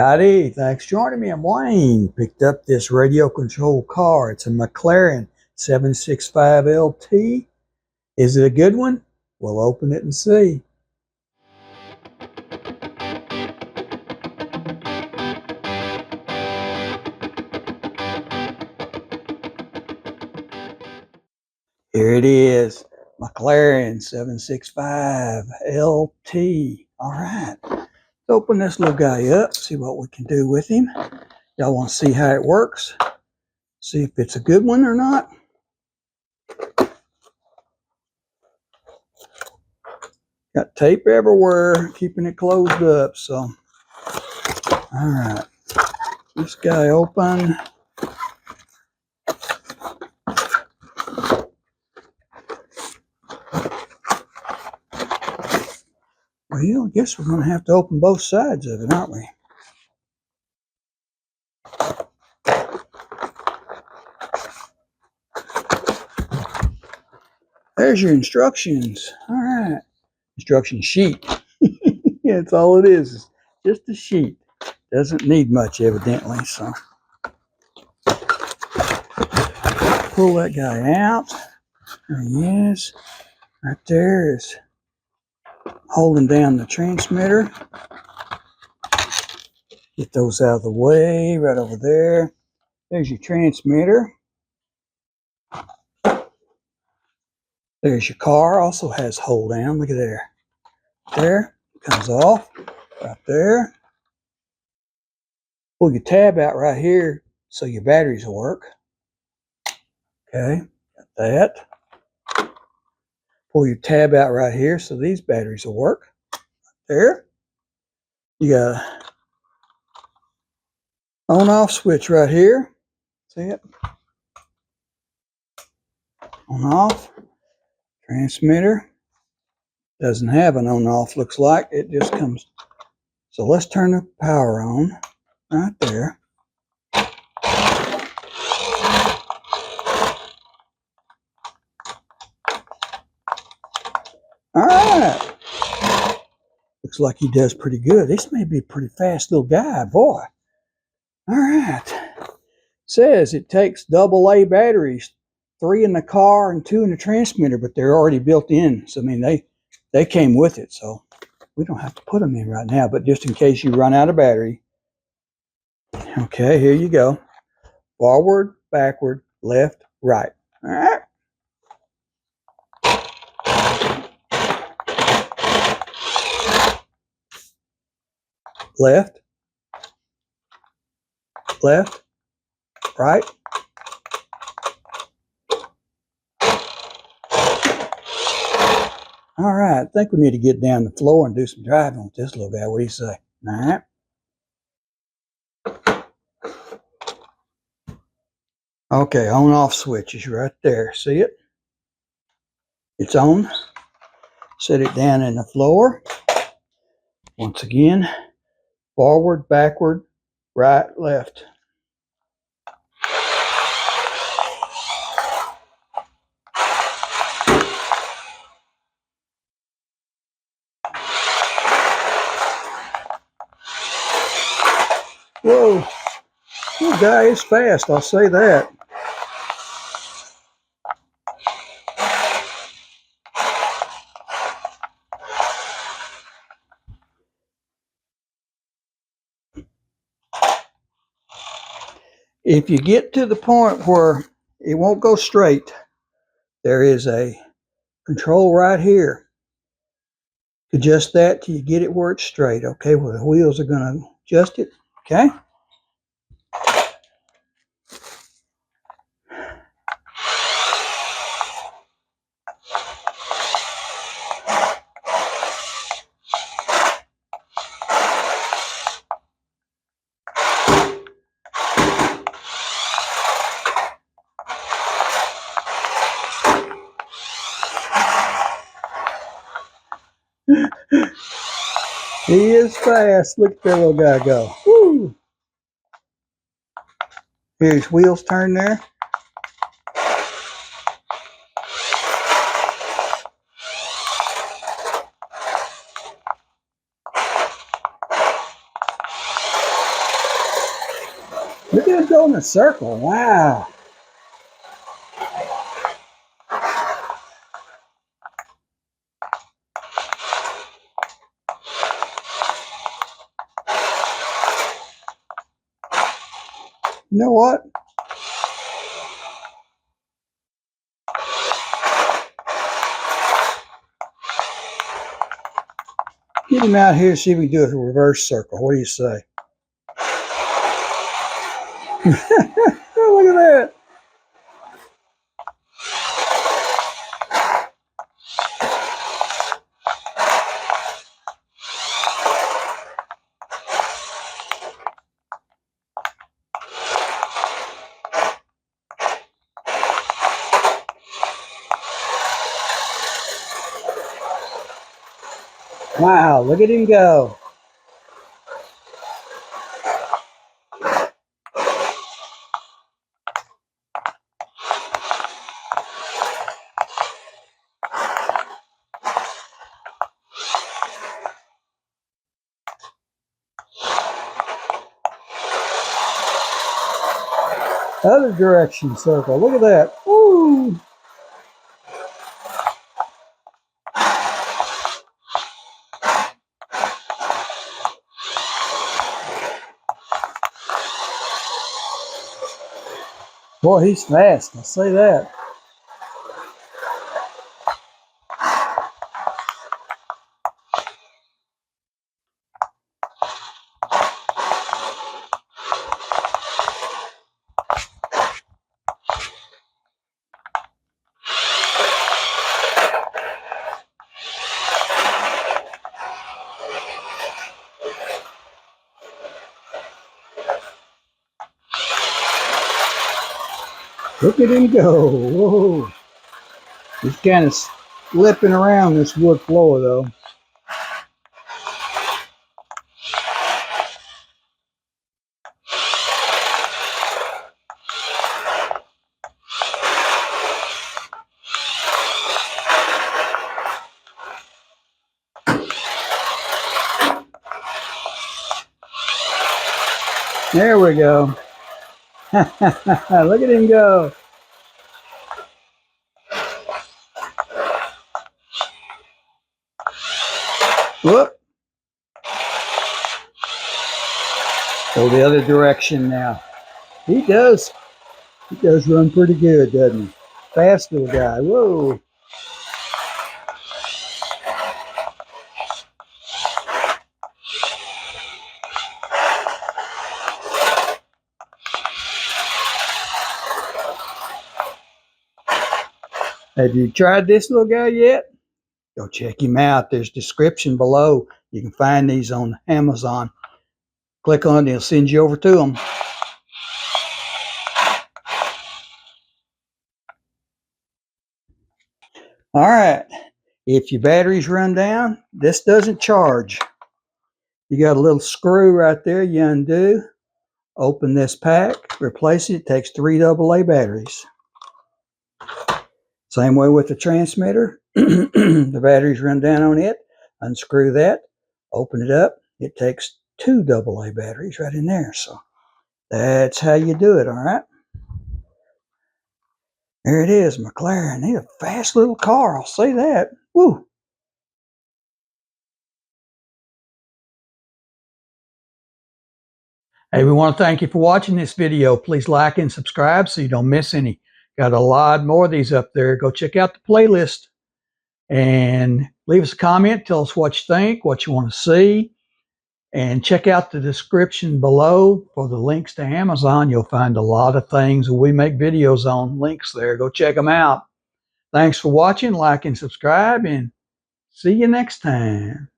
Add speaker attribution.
Speaker 1: Howdy, thanks for joining me. I'm Wayne. Picked up this radio control car. It's a McLaren 765LT. Is it a good one? We'll open it and see. Here it is, McLaren 765LT. All right, let's open this little guy up, see what we can do with him. Y'all want to see how it works? See if it's a good one or not. Got tape everywhere, keeping it closed up. So, all right, this guy open. Well, I guess we're going to have to open both sides of it, aren't we? There's your instructions. All right. Instruction sheet. Yeah, that's all it is. Just a sheet. Doesn't need much, evidently. So, pull that guy out. There he is. Right there is holding down the transmitter. Get those out of the way. Right over there. There's your transmitter. There's your car. Also has hold down. Look at there. There. Comes off. Right there. Pull your tab out right here so your batteries will work. Okay. Got that. Pull your tab out right here so these batteries will work. There. You got an on-off switch right here. See it? On-off. Transmitter. Doesn't have an on-off, looks like. It just comes. So let's turn the power on right there. All right. Looks like he does pretty good. This may be a pretty fast little guy, boy. All right. Says it takes AA batteries, 3 in the car and 2 in the transmitter, but they're already built in. So I mean, they came with it, so we don't have to put them in right now. But just in case you run out of battery, okay, here you go. Forward, backward, left, right. All right. Left, left, right. All right, I think we need to get down the floor and do some driving with this little guy. What do you say? All right. Okay, on-off switch is right there. See it? It's on. Set it down in the floor. Once again, forward, backward, right, left. Whoa, this guy is fast, I'll say that. If you get to the point where it won't go straight, there is a control right here. Adjust that till you get it where it's straight. Okay, well, the wheels are going to adjust it. Okay. He is fast. Look at that little guy go. Woo. Here's wheels turn there. Look at it go in a circle. Wow. You know what? Get him out here, see if we can do a reverse circle. What do you say? Oh, look at that. Wow, look at him go. Other direction circle. Look at that. Woo! Boy, he's fast. I'll say that. Look at him go. Whoa. He's kind of slipping around this wood floor, though. There we go. Look at him go. Whoop. Go the other direction now. He does run pretty good, doesn't he? Fast little guy. Whoa. Have you tried this little guy yet? Go check him out. There's a description below. You can find these on Amazon. Click on it, it'll send you over to them. All right. If your batteries run down, this doesn't charge. You got a little screw right there. You undo, open this pack, replace it. It takes 3 AA batteries. Same way with the transmitter. The batteries run down on it. Unscrew that, open it up. It takes 2 AA batteries right in there. So that's how you do it, all right? There it is, McLaren. They're a fast little car, I'll say that. Woo! Hey, we want to thank you for watching this video. Please like and subscribe so you don't miss any. Got a lot more of these up there. Go check out the playlist and leave us a comment. Tell us what you think, what you want to see. And check out the description below for the links to Amazon. You'll find a lot of things that we make videos on. Links there. Go check them out. Thanks for watching. Like and subscribe, and see you next time.